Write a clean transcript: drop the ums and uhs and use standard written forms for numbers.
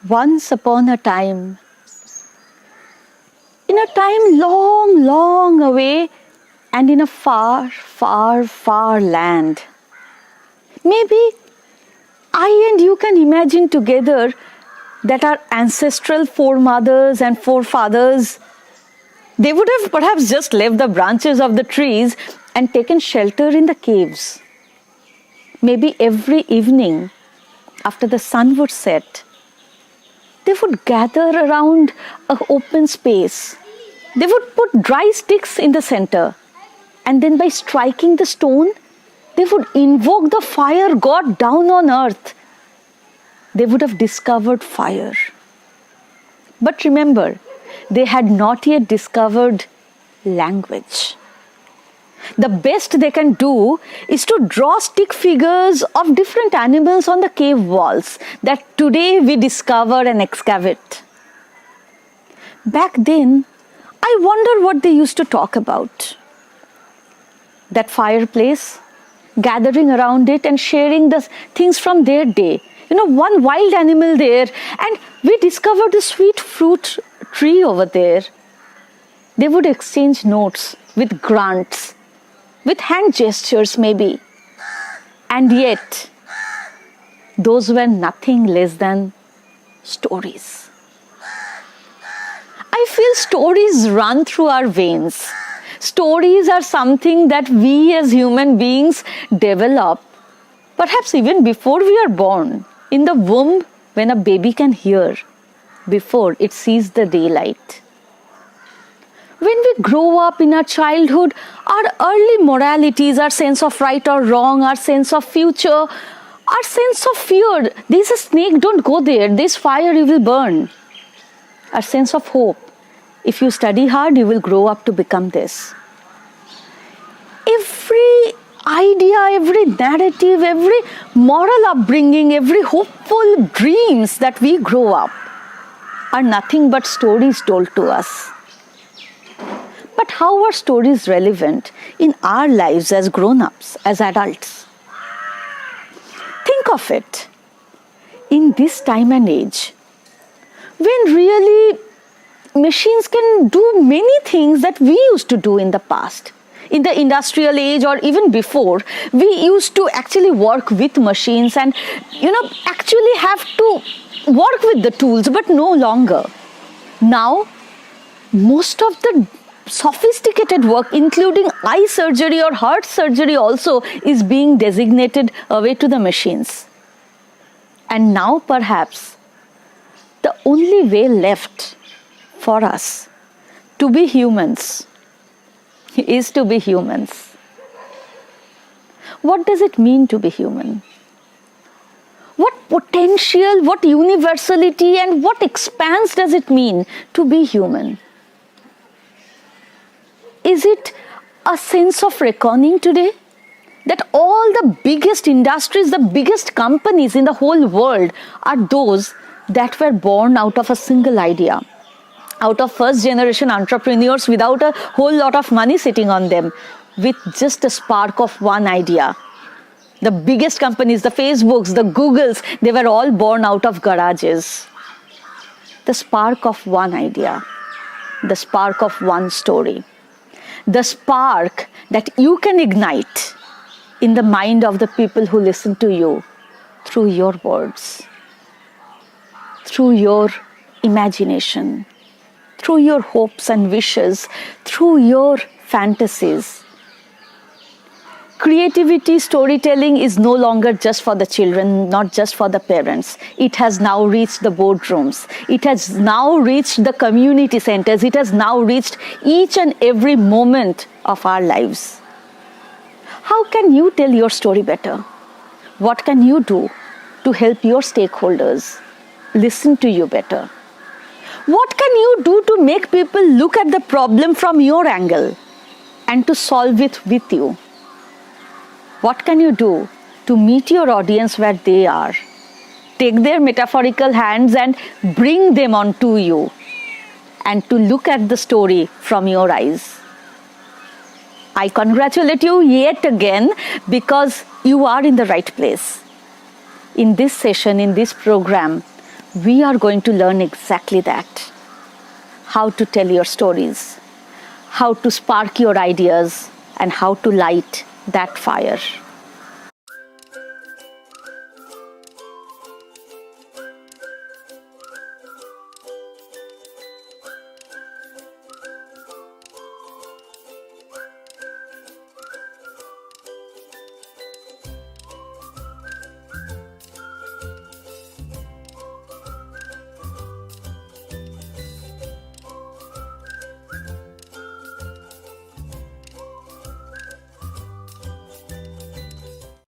Once upon a time, in a time long, long away, and in a far, far, far land, maybe I and you can imagine together that our ancestral foremothers and forefathers, they would have perhaps just left the branches of the trees and taken shelter in the caves. Maybe every evening after the sun would set, they would gather around an open space. They would put dry sticks in the center, and then by striking the stone, they would invoke the fire god down on earth. They would have discovered fire. But remember, they had not yet discovered language. The best they can do is to draw stick figures of different animals on the cave walls that today we discover and excavate. Back then, I wonder what they used to talk about. That fireplace, gathering around it and sharing the things from their day. One wild animal there, and we discovered a sweet fruit tree over there. They would exchange notes with grunts, with hand gestures maybe. And yet, those were nothing less than stories. I feel stories run through our veins. Stories are something that we as human beings develop, perhaps even before we are born, in the womb when a baby can hear, before it sees the daylight. When we grow up in our childhood, our early moralities, our sense of right or wrong, our sense of future, our sense of fear, there's a snake, don't go there, there's fire, you will burn. Our sense of hope, if you study hard, you will grow up to become this. Every idea, every narrative, every moral upbringing, every hopeful dreams that we grow up are nothing but stories told to us. But how are stories relevant in our lives as grown-ups, as adults? Think of it. In this time and age, when really machines can do many things that we used to do in the past. In the industrial age or even before, we used to actually work with machines and, actually have to work with the tools, but no longer. Now, most of the sophisticated work, including eye surgery or heart surgery also, is being designated away to the machines. And now perhaps the only way left for us to be humans is to be humans. What does it mean to be human? What potential, what universality, and what expanse does it mean to be human? Is it a sense of reckoning today? That all the biggest industries, the biggest companies in the whole world are those that were born out of a single idea, out of first generation entrepreneurs without a whole lot of money sitting on them, with just a spark of one idea. The biggest companies, the Facebooks, the Googles, they were all born out of garages. The spark of one idea, the spark of one story, the spark that you can ignite in the mind of the people who listen to you through your words, through your imagination, through your hopes and wishes, through your fantasies. Creativity, storytelling is no longer just for the children, not just for the parents. It has now reached the boardrooms. It has now reached the community centers. It has now reached each and every moment of our lives. How can you tell your story better? What can you do to help your stakeholders listen to you better? What can you do to make people look at the problem from your angle and to solve it with you? What can you do to meet your audience where they are? Take their metaphorical hands and bring them onto you and to look at the story from your eyes. I congratulate you yet again because you are in the right place. In this session, in this program, we are going to learn exactly that. How to tell your stories, how to spark your ideas, and how to light that fire.